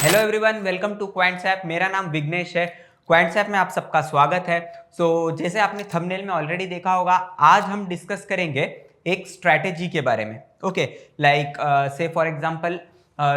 Hello everyone, welcome to Quants app. मेरा नाम विघ्नेश है। क्वांट्स ऐप में आप सबका स्वागत है। जैसे आपने थंबनेल में ऑलरेडी देखा होगा, आज हम डिस्कस करेंगे एक स्ट्रैटेजी के बारे में। ओके, लाइक से फॉर एग्जांपल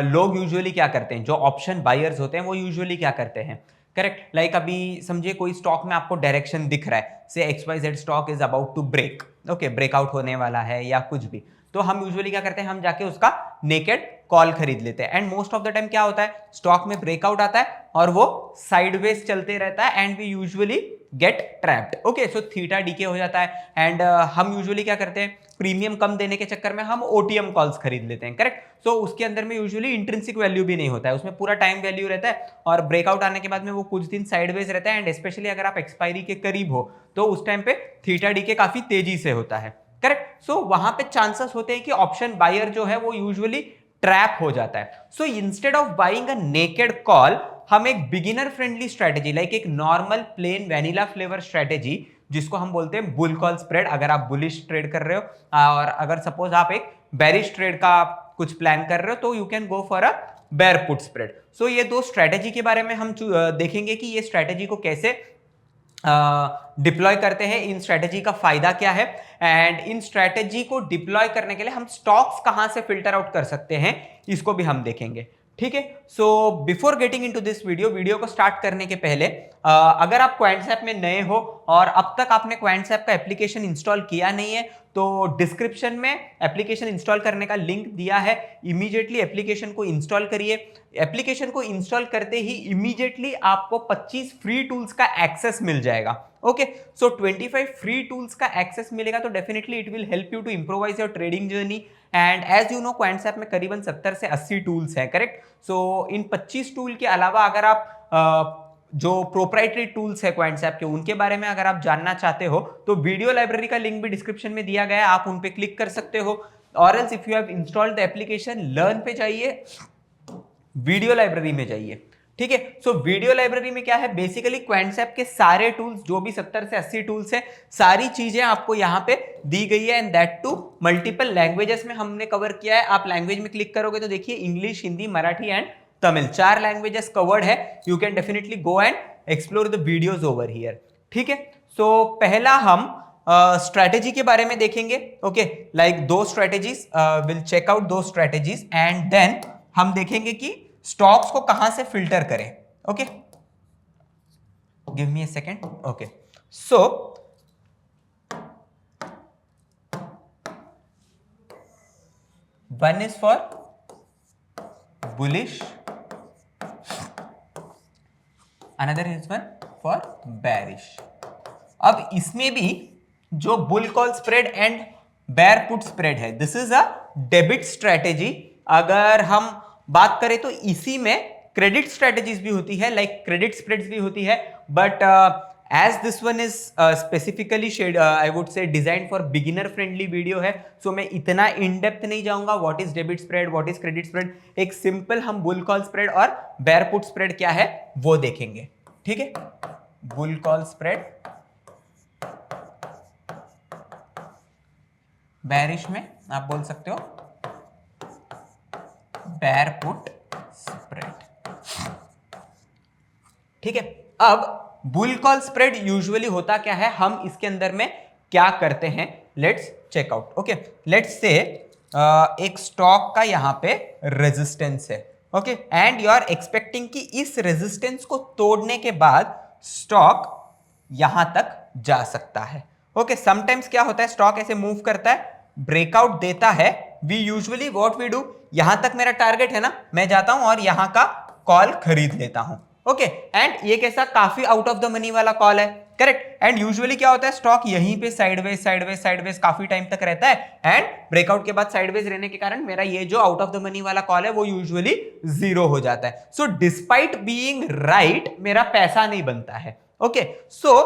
लोग यूजुअली क्या करते हैं, जो ऑप्शन बायर्स होते हैं वो यूजुअली क्या करते हैं, करेक्ट। लाइक अभी समझिए कोई स्टॉक में आपको डायरेक्शन दिख रहा है, से XYZ stock is about to break, okay, breakout होने वाला है या कुछ भी, तो हम यूजुअली क्या करते हैं, हम जाके उसका नेकेड कॉल खरीद लेते हैं। And most of the time क्या होता है, स्टॉक में ब्रेकआउट आता है और वो साइडवेज चलते रहता है and we usually get trapped. Okay, so theta decay हो जाता है एंड हम यूजुअली क्या करते हैं, प्रीमियम कम देने के चक्कर में हम ओटीएम कॉल्स खरीद लेते हैं, करेक्ट। सो उसके अंदर में यूजुअली इंट्रिंसिक वैल्यू भी नहीं होता है, उसमें पूरा टाइम वैल्यू रहता है और ब्रेकआउट आने के बाद में वो कुछ दिन साइडवेज रहता है। एंड स्पेशली अगर आप एक्सपायरी के करीब हो तो उस टाइम पे थीटा डीके काफी तेजी से होता है, करेक्ट। सो वहां पे चांसेस होते हैं कि ऑप्शन बायर जो है वो यूजुअली ट्रैप हो जाता है। So instead of buying a naked call, हम एक बिगिनर फ्रेंडली स्ट्रेटेजी, लाइक एक normal plain vanilla flavour strategy, जिसको हम बोलते हैं बुल कॉल स्प्रेड, अगर आप बुलिश ट्रेड कर रहे हो और अगर सपोज आप एक बेरिश ट्रेड का कुछ प्लान कर रहे हो तो you can go for a bear put spread. So ये दो स्ट्रेटेजी के बारे में हम देखेंगे कि ये स्ट्रेटेजी को कैसे डिप्लॉय करते हैं, इन स्ट्रेटेजी का फायदा क्या है एंड इन स्ट्रेटेजी को डिप्लॉय करने के लिए हम स्टॉक्स कहां से फिल्टर आउट कर सकते हैं, इसको भी हम देखेंगे। ठीक है, so before getting into this video को स्टार्ट करने के पहले अगर आप क्वांट्स ऐप में नए हो और अब तक आपने क्वांट्स ऐप का एप्लीकेशन इंस्टॉल किया नहीं है तो डिस्क्रिप्शन में एप्लीकेशन इंस्टॉल करने का लिंक दिया है, इमीडिएटली एप्लीकेशन को इंस्टॉल करिए। एप्लीकेशन को इंस्टॉल करते ही इमीडिएटली आपको 25 फ्री टूल्स का एक्सेस मिल जाएगा। ओके, सो 25 फ्री टूल्स का एक्सेस मिलेगा तो definitely it will help you to improvise your trading journey. And as you know Quants app में करीबन 70 से 80 टूल्स हैं, करेक्ट। सो इन 25 टूल के अलावा अगर आप जो प्रोप्राइटरी टूल्स है क्वांट्स ऐप के, उनके बारे में अगर आप जानना चाहते हो तो वीडियो लाइब्रेरी का लिंक भी डिस्क्रिप्शन में दिया गया है, आप उन पे क्लिक कर सकते हो। और else if you have installed the application, learn पे जाइए, वीडियो लाइब्रेरी में जाइए। ठीक है, सो वीडियो लाइब्रेरी में क्या है, बेसिकली क्वांट्स ऐप के सारे टूल्स, जो भी 70 से 80 टूल्स है, सारी चीजें आपको यहाँ पे दी गई है and that to multiple languages में हमने कवर किया है। आप लैंग्वेज में क्लिक करोगे तो देखिए English, Hindi, Marathi and Tamil, 4 languages covered है। You can definitely go and explore the videos over here. ठीक है, सो पहला हम स्ट्रेटेजी के बारे में देखेंगे। ओके, लाइक दो स्ट्रेटेजीज, विल चेक आउट दो स्ट्रेटेजीज एंड देन हम देखेंगे कि स्टॉक्स को कहां से फिल्टर करें। Okay, give me a second. Okay, so one is for bullish, another is one for bearish. अब इसमें भी जो bull call spread and bear put spread है, this is a debit strategy. अगर हम बात करें तो इसी में क्रेडिट स्ट्रेटेजीज भी होती है, लाइक क्रेडिट स्प्रेड्स भी होती है, but as this one is specifically shed, I would say design for beginner friendly video है, सो मैं इतना इन डेप्थ नहीं जाऊंगा। What is debit spread, what is credit spread, एक सिंपल हम बुल कॉल स्प्रेड और बेयर पुट स्प्रेड क्या है वो देखेंगे। ठीक है, बुल कॉल स्प्रेड, बेरिश में आप बोल सकते हो बेयर पुट स्प्रेड। ठीक है, अब बुल कॉल स्प्रेड यूजुअली होता क्या है, हम इसके अंदर में क्या करते हैं, let's check out. Okay, let's say एक स्टॉक का यहां पे रेजिस्टेंस है, okay, and you are expecting कि इस रेजिस्टेंस को तोड़ने के बाद स्टॉक यहां तक जा सकता है। ओके, समटाइम्स क्या होता है, स्टॉक ऐसे मूव करता है, ब्रेकआउट देता है, we usually what we do, यहां तक मेरा टारगेट है ना, मैं जाता हूं और यहां का कॉल खरीद लेता हूं। ओके, एंड ये कैसा काफी आउट ऑफ द मनी वाला कॉल है, करेक्ट। एंड यूजुअली क्या होता है, स्टॉक यहीं पे साइडवेज साइडवेज साइडवेज काफी टाइम तक रहता है एंड ब्रेकआउट के बाद साइडवेज रहने के कारण मेरा ये जो आउट ऑफ द मनी वाला कॉल है वो यूजुअली 0 हो जाता है। सो डिस्पाइट बीइंग राइट, मेरा पैसा नहीं बनता है। ओके, सो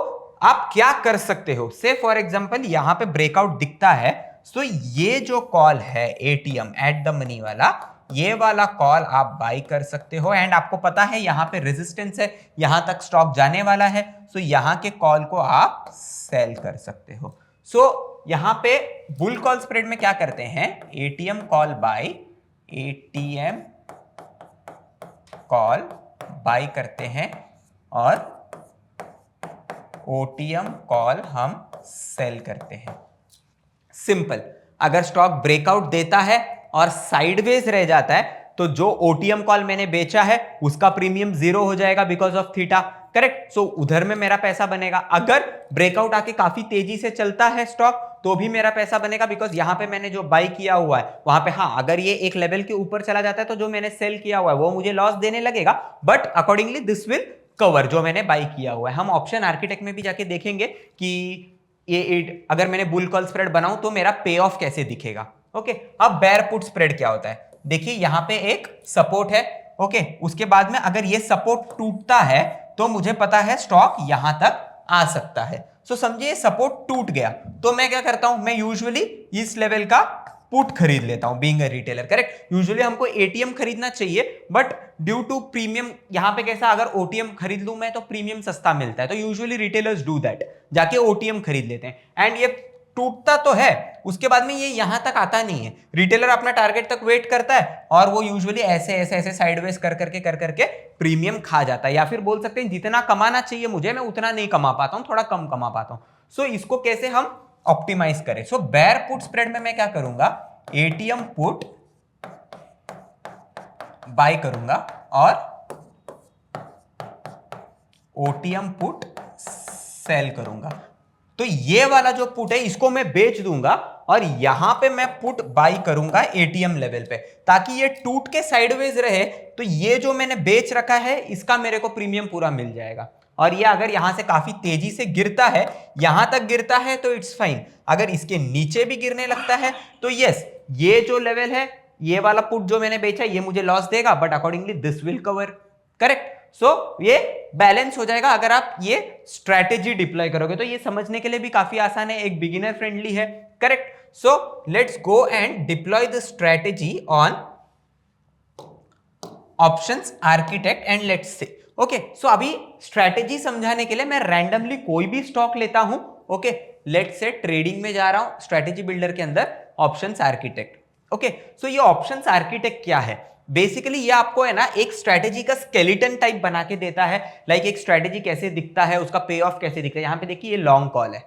आप क्या कर सकते हो, से फॉर एग्जांपल यहां पे ब्रेकआउट दिखता है, सो ये जो कॉल है एटीएम एट द मनी वाला, ये वाला कॉल आप बाई कर सकते हो एंड आपको पता है यहां पे रेजिस्टेंस है, यहां तक स्टॉक जाने वाला है, सो यहां के कॉल को आप सेल कर सकते हो। सो यहां पे बुल कॉल स्प्रेड में क्या करते हैं, ATM call buy ATM call buy करते हैं और ओटीएम कॉल हम सेल करते हैं। सिंपल। अगर स्टॉक ब्रेकआउट देता है और साइडवेज रह जाता है तो जो ओटीएम कॉल मैंने बेचा है उसका प्रीमियम 0 हो जाएगा बिकॉज ऑफ थीटा। करेक्ट। सो उधर में मेरा पैसा बनेगा। अगर ब्रेकआउट आके काफी तेजी से चलता है स्टॉक तो भी मेरा पैसा बनेगा बिकॉज यहां पे मैंने जो बाई किया हुआ है वहां पे, हाँ, अगर ये एक लेवल के ऊपर चला जाता है तो जो मैंने सेल किया हुआ है वो मुझे लॉस देने लगेगा, but accordingly this will cover जो मैंने बाई किया हुआ है। हम ऑप्शन आर्किटेक्ट में भी जाके देखेंगे कि ये अगर मैंने बुल कॉल स्प्रेड बनाऊं तो मेरा पे ऑफ कैसे दिखेगा। ओके। अब बेयर पुट स्प्रेड क्या होता है, देखिए यहां पे एक सपोर्ट है। ओके। उसके बाद में अगर ये सपोर्ट टूटता है तो मुझे पता है स्टॉक यहां तक आ सकता है। सो समझिए सपोर्ट टूट गया तो मैं क्या करता हूं, मैं यूजुअली इस लेवल का पुट खरीद लेता हूं being a retailer. Correct. Usually हमको एटीएम खरीदना चाहिए बट ड्यू टू प्रीमियम, यहां पे कैसा, अगर ओटीएम खरीद लूं मैं तो प्रीमियम सस्ता मिलता है तो यूजुअली रिटेलर्स डू दैट, जाके ओटीएम खरीद लेते हैं। एंड ये टूटता तो है, उसके बाद में ये यहां तक आता नहीं है। रिटेलर अपना टारगेट तक वेट करता है और वो यूजुअली ऐसे ऐसे ऐसे साइडवेज कर करके प्रीमियम खा जाता है, या फिर बोल सकते हैं जितना कमाना चाहिए मुझे मैं उतना नहीं कमा पाता हूं, थोड़ा कम कमा पाता हूं। सो इसको कैसे हम ऑप्टिमाइज करें। सो बेयर पुट स्प्रेड में मैं क्या करूंगा, एटीएम पुट बाय करूंगा और ओटीएम पुट सेल करूंगा। तो ये वाला जो पुट है इसको मैं बेच दूंगा और यहां पे मैं पुट बाय करूंगा एटीएम लेवल पे, ताकि ये टूट के साइडवेज रहे तो ये जो मैंने बेच रखा है इसका मेरे को प्रीमियम पूरा मिल जाएगा। और ये अगर यहां से काफी तेजी से गिरता है, यहां तक गिरता है तो इट्स फाइन, अगर इसके नीचे भी गिरने लगता है तो यस, ये जो लेवल है ये वाला पुट जो मैंने बेचा ये मुझे लॉस देगा, but accordingly this will cover. Correct. So ये बैलेंस हो जाएगा अगर आप ये स्ट्रैटेजी डिप्लॉय करोगे तो ये समझने के लिए भी काफी आसान है, एक बिगिनर फ्रेंडली है। Correct. So let's go and deploy the strategy on options architect and let's say. Okay. So अभी स्ट्रैटेजी समझाने के लिए मैं रैंडमली कोई भी स्टॉक लेता हूं। ओके। लेट्स से ट्रेडिंग में जा रहा हूं, स्ट्रैटेजी बिल्डर के अंदर ऑप्शंस आर्किटेक्ट। ओके। सो ये ऑप्शंस आर्किटेक्ट क्या है, बेसिकली ये आपको है ना एक स्ट्रैटेजी का स्केलेटन टाइप बना के देता है। लाइक एक स्ट्रैटेजी कैसे दिखता है, उसका पे ऑफ कैसे दिखता है। यहां पे देखिए ये लॉन्ग कॉल है,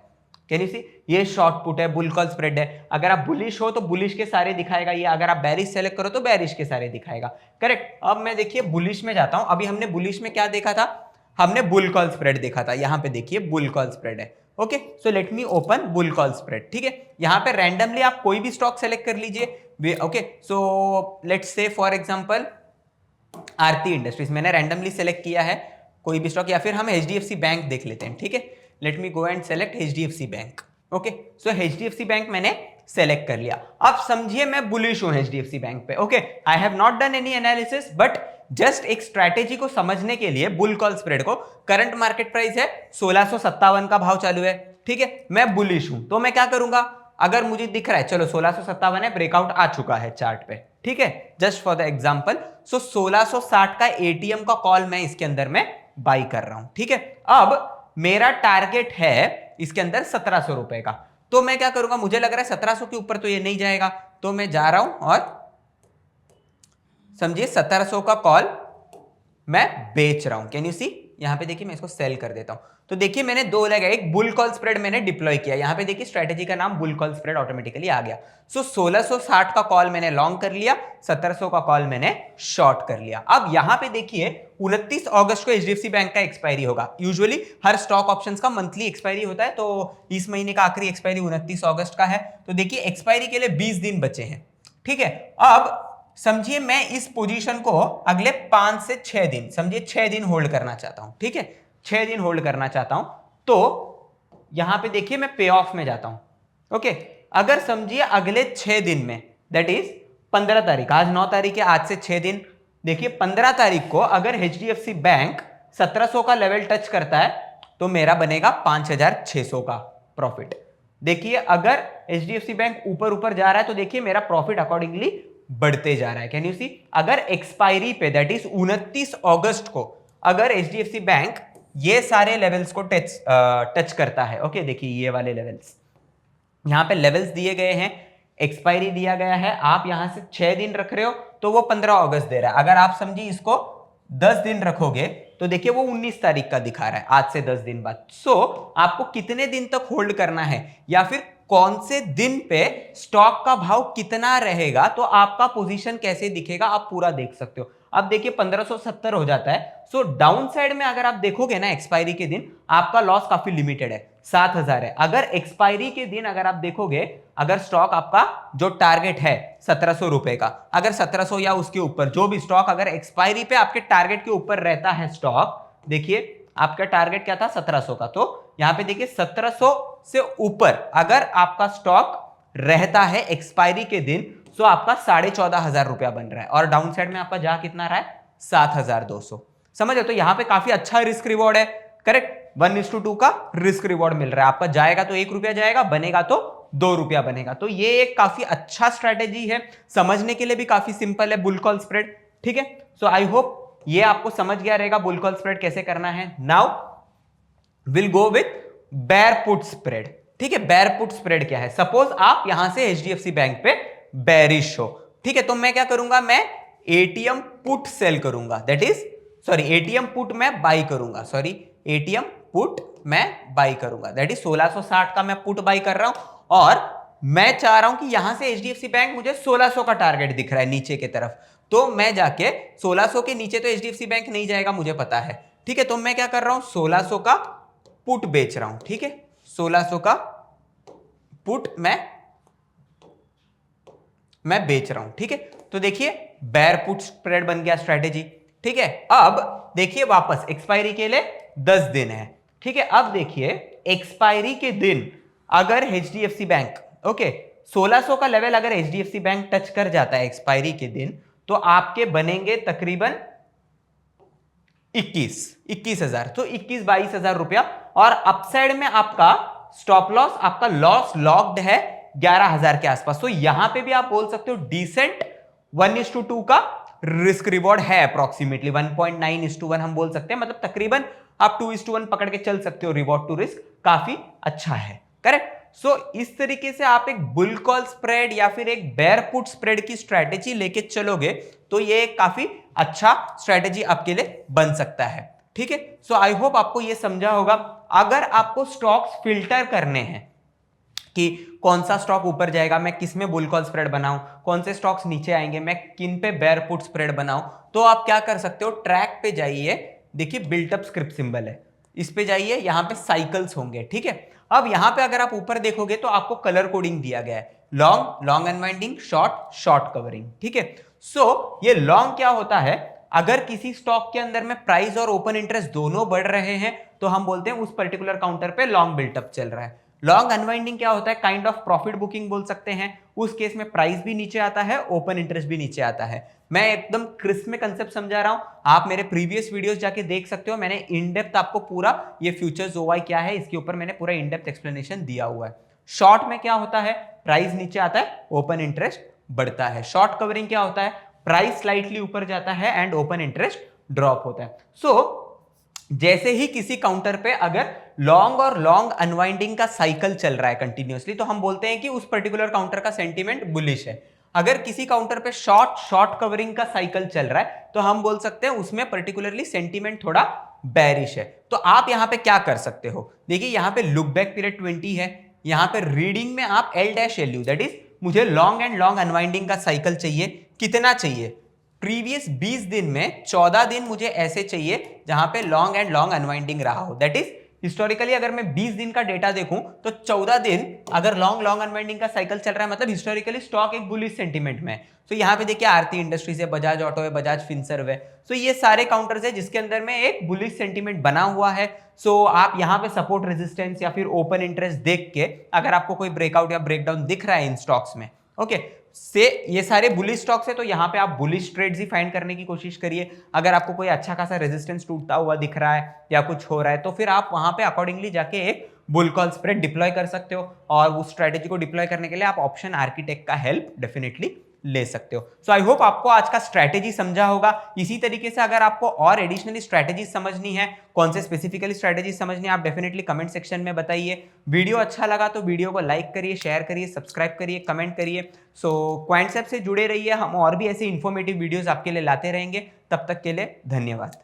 कैन यू सी, ये शॉर्ट पुट है, बुल कॉल स्प्रेड है। अगर आप बुलिश हो तो बुलिश के सारे दिखाएगा ये, अगर आप बेरिश सेलेक्ट करो तो बेरिश के सारे दिखाएगा। करेक्ट। अब मैं देखिए बुलिश में जाता हूं। अभी हमने बुलिश में क्या देखा था, हमने बुल कॉल स्प्रेड देखा था। यहां पे देखिए बुल कॉल स्प्रेड है। Okay. So let me open bull call spread. ठीक है। यहां पे रैंडमली आप कोई भी स्टॉक सेलेक्ट कर लीजिए। Okay. So let's say for example Aarti industries मैंने रैंडमली सेलेक्ट किया है कोई भी स्टॉक, या फिर हम एचडीएफसी बैंक देख लेते हैं। ठीक है। Let me go and select HDFC bank. Okay. So HDFC bank मैंने सेलेक्ट कर लिया। अब समझिए मैं बुलिश हूं एचडीएफसी बैंक पे। Okay. I have not done any analysis, but just एक स्ट्रैटेजी को समझने के लिए बुल कॉल स्प्रेड को, करंट मार्केट प्राइस है 1657 का भाव चालू है। ठीक है। मैं बुलिश हूं तो मैं क्या करूंगा, अगर मुझे दिख रहा है चलो 1657 है, ब्रेकआउट आ चुका है चार्ट पे। ठीक है। जस्ट फॉर द एग्जांपल, सो 1660 का एटीएम का कॉल मैं इसके अंदर में बाई कर रहा हूं। ठीक है। अब मेरा टारगेट है इसके अंदर 1700 रुपए का, तो मैं क्या करूंगा, मुझे लग रहा है 1700 के ऊपर तो ये नहीं जाएगा, तो मैं जा रहा हूं और समझिए 1700 का कॉल मैं बेच रहा हूं। कैन यू सी, यहां पे देखिए मैं इसको सेल कर देता हूं। तो देखिए मैंने दो लगा, एक बुल कॉल स्प्रेड मैंने डिप्लॉय किया, यहां पे देखिए स्ट्रैटेजी का नाम बुल कॉल स्प्रेड ऑटोमेटिकली आ गया। सो 1660 का कॉल मैंने लॉन्ग कर लिया, 1700 का कॉल मैंने शॉर्ट कर लिया। अब यहां पे देखिए 29 अगस्त को एचडीएफसी बैंक का एक्सपायरी होगा। यूजुअली हर स्टॉक ऑप्शंस का मंथली एक्सपायरी होता है, तो इस महीने का आखिरी एक्सपायरी 29 अगस्त का है। तो देखिए एक्सपायरी के लिए 20 दिन बचे हैं। ठीक है। अब समझिए मैं इस पोजीशन को अगले 5 से 6 दिन, समझिए 6 दिन होल्ड करना चाहता हूं। ठीक है। 6 दिन होल्ड करना चाहता हूं, तो यहां पे देखिए मैं पे ऑफ में जाता हूं। ओके। अगर समझिए अगले 6 दिन में, दैट इज 15 तारीख, आज 9 तारीख है, आज से 6 दिन, देखिए 15 तारीख को अगर एचडीएफसी बैंक 1700 का लेवल टच करता है तो मेरा बनेगा 5600 का प्रॉफिट। देखिए अगर एचडीएफसी बैंक ऊपर ऊपर जा रहा है तो देखिए मेरा प्रॉफिट अकॉर्डिंगली बढ़ते जा रहा है। कैन यू सी, अगर एक्सपायरी पे दैट इज 29 अगस्त को अगर एचडीएफसी बैंक ये सारे लेवल्स को टच करता है, ओके, देखिए ये वाले लेवल्स, यहां पे लेवल्स दिए गए हैं, एक्सपायरी दिया गया है, आप यहां से 6 दिन रख रहे हो तो वो 15 अगस्त दे रहा है। अगर आप समझिए इसको 10 दिन रखोगे तो देखिए वो 19 तारीख का दिखा रहा है, आज से 10 दिन बाद। सो आपको कितने दिन तक होल्ड करना है या फिर कौन से दिन पे स्टॉक का भाव कितना रहेगा, तो आपका पोजीशन कैसे दिखेगा आप पूरा देख सकते हो। अब देखिए 1570 हो जाता है। सो डाउन साइड में अगर आप देखोगे ना एक्सपायरी के दिन, आपका लॉस काफी लिमिटेड है, 7000 है। अगर एक्सपायरी के दिन अगर आप देखोगे, अगर स्टॉक आपका जो टारगेट है 1700 रुपए का, अगर 1700 या उसके ऊपर जो भी स्टॉक अगर एक्सपायरी पे आपके टारगेट के ऊपर रहता है स्टॉक, देखिए आपका टारगेट क्या था 1700 का, तो यहां पे देखिए 1700 से ऊपर अगर आपका स्टॉक रहता है एक्सपायरी के दिन, तो आपका 14,500 रुपया बन रहा है और डाउन साइड में आपका जा कितना रहा है 7,200। समझे? तो यहां पे काफी अच्छा रिस्क रिवॉर्ड है। करेक्ट, 1:2 का रिस्क रिवॉर्ड मिल रहा है। आपका जाएगा तो 1 रुपया जाएगा, बनेगा तो 2 रुपया बनेगा। तो ये एक काफी अच्छा स्ट्रेटेजी है, समझने के लिए भी काफी सिंपल है, बुल कॉल स्प्रेड। ठीक है, सो आई होप ये आपको समझ गया रहेगा बुल कॉल स्प्रेड कैसे करना है। Now will go with bear put spread. ठीक है, बेयर पुट स्प्रेड क्या है? सपोज आप यहां से एचडीएफसी बैंक पे बेरिश हो, ठीक है, तो मैं क्या करूंगा, मैं एटीएम पुट सेल करूंगा, that is sorry ATM put मैं बाई करूंगा, सॉरी एटीएम पुट मैं बाई करूंगा, दैट इज 1660 का मैं पुट बाई कर रहा हूं और मैं चाह रहा हूं कि यहां से एचडीएफसी बैंक मुझे 1600 का टारगेट दिख रहा है नीचे की तरफ, तो मैं जाके 1600 के नीचे तो एचडीएफसी बैंक नहीं जाएगा मुझे पता है। ठीक है, तो मैं क्या कर रहा हूं, 1600 का पुट बेच रहा हूं। ठीक है, 1600 का पुट मैं बेच रहा हूं। ठीक है, तो देखिए बेयर पुट स्प्रेड बन गया स्ट्रेटेजी। ठीक है, अब देखिए वापस एक्सपायरी के लिए 10 दिन है। ठीक है, अब देखिए एक्सपायरी के दिन अगर एचडीएफसी बैंक, ओके, 1600 का लेवल अगर एचडीएफसी बैंक टच कर जाता है एक्सपायरी के दिन, तो आपके बनेंगे तकरीबन 21,000, तो 22,000 रुपया। और अपसाइड में आपका स्टॉप लॉस, आपका लॉस लॉक्ड है 11,000 के आसपास। तो यहां पे भी आप बोल सकते हो डिसेंट 1:2 का रिस्क रिवॉर्ड है, अप्रोक्सीमेटली 1.9:1 हम बोल सकते हैं, मतलब तकरीबन आप 2:1 पकड़ के चल सकते हो। रिवॉर्ड टू रिस्क काफी अच्छा है। करेक्ट, सो इस तरीके से आप एक बुल कॉल स्प्रेड या फिर एक बेयर पुट स्प्रेड की स्ट्रेटेजी लेके चलोगे तो ये काफी अच्छा स्ट्रेटेजी आपके लिए बन सकता है। ठीक है, सो आई होप आपको ये समझा होगा। अगर आपको स्टॉक्स फिल्टर करने हैं कि कौन सा स्टॉक ऊपर जाएगा, मैं किस में बुल कॉल स्प्रेड बनाऊं, कौन से स्टॉक्स नीचे आएंगे, मैं किन पे बेयर पुट स्प्रेड बनाऊं, तो आप क्या कर सकते हो, ट्रैक पे जाइए, देखिए बिल्टअप स्क्रिप्ट सिंबल है, इस पे जाइए, यहां पे साइकिल्स होंगे। ठीक है, अब यहां पे अगर आप ऊपर देखोगे तो आपको कलर कोडिंग दिया गया है, long, long unwinding, short, short covering. ठीक है, सो ये लॉन्ग क्या होता है, अगर किसी स्टॉक के अंदर में प्राइस और ओपन इंटरेस्ट दोनों बढ़ रहे हैं तो हम बोलते हैं उस पर्टिकुलर काउंटर पे लॉन्ग बिल्टअप चल रहा है। लॉन्ग अनवाइंडिंग क्या होता है, काइंड ऑफ प्रॉफिट बुकिंग बोल सकते हैं, उस केस में प्राइस भी नीचे आता है, ओपन इंटरेस्ट भी नीचे आता है। मैं एकदम क्रिस्प में कंसेप्ट समझा रहा हूं, आप मेरे प्रीवियस वीडियोस जाके देख सकते हो, मैंने इन डेप्थ आपको पूरा ये फ्यूचर्स ओवाई क्या है इसके ऊपर मैंने पूरा इन डेप्थ एक्सप्लेनेशन दिया हुआ है। शॉर्ट में क्या होता है, प्राइस नीचे आता है, ओपन इंटरेस्ट बढ़ता है। शॉर्ट कवरिंग क्या होता है, प्राइस स्लाइटली ऊपर जाता है एंड ओपन इंटरेस्ट ड्रॉप होता है। सो जैसे ही किसी काउंटर पे अगर लॉन्ग और लॉन्ग अनवाइंडिंग का साइकिल चल रहा है कंटिन्यूअसली, तो हम बोलते हैं कि उस पर्टिकुलर काउंटर का सेंटीमेंट बुलिश है। अगर किसी काउंटर पे शॉर्ट, शॉर्ट कवरिंग का साइकिल चल रहा है तो हम बोल सकते हैं उसमें पर्टिकुलरली सेंटीमेंट थोड़ा बेरिश है। तो आप यहां पे क्या कर सकते हो, देखिए यहां पे लुक बैक पीरियड 20 है, यहां पे रीडिंग में आप L-LU, दैट इज मुझे लॉन्ग एंड लॉन्ग अनवाइंडिंग का साइकिल चाहिए, कितना चाहिए, प्रीवियस 20 दिन में 14 दिन मुझे ऐसे चाहिए जहां पे लॉन्ग एंड लॉन्ग अनवाइंडिंग रहा हो, दैट इज हिस्टोरिकली अगर मैं 20 दिन का डेटा देखूं तो 14 दिन अगर लॉन्ग लॉन्ग अनवाइंडिंग का साइकिल चल रहा है, मतलब हिस्टोरिकली स्टॉक एक बुलिश सेंटीमेंट में है। तो यहां पे देखिए आरती इंडस्ट्रीज है, बजाज ऑटो है, बजाज फिनसर्व है, सो ये सारे काउंटर्स है जिसके अंदर में एक बुलिश सेंटीमेंट बना हुआ है। सो आप यहां पे सपोर्ट रेजिस्टेंस या फिर ओपन इंटरेस्ट देख के अगर आपको कोई ब्रेकआउट या ब्रेकडाउन दिख रहा है इन स्टॉक्स में, ओके, से ये सारे बुलिश स्टॉक्स है, तो यहां पे आप बुलिश ट्रेड्स ही फाइंड करने की कोशिश करिए। अगर आपको कोई अच्छा खासा रेजिस्टेंस टूटता हुआ दिख रहा है या कुछ हो रहा है तो फिर आप वहां पे अकॉर्डिंगली जाके एक बुल कॉल स्प्रेड डिप्लॉय कर सकते हो, और उस स्ट्रेटेजी को डिप्लॉय करने के लिए आप ऑप्शन आर्किटेक्ट का हेल्प डेफिनेटली ले सकते हो। सो आई होप आपको आज का स्ट्रैटेजी समझा होगा। इसी तरीके से अगर आपको और एडिशनली स्ट्रैटेजी समझनी है, कौन से स्पेसिफिकली स्ट्रैटेजी समझनी है, आप डेफिनेटली कमेंट सेक्शन में बताइए। वीडियो अच्छा लगा तो वीडियो को लाइक करिए, शेयर करिए, सब्सक्राइब करिए, कमेंट करिए। सो क्वांट्सएप से जुड़े रहिए, हम और भी ऐसे इंफॉर्मेटिव वीडियोस आपके लिए लाते रहेंगे। तब तक के लिए धन्यवाद।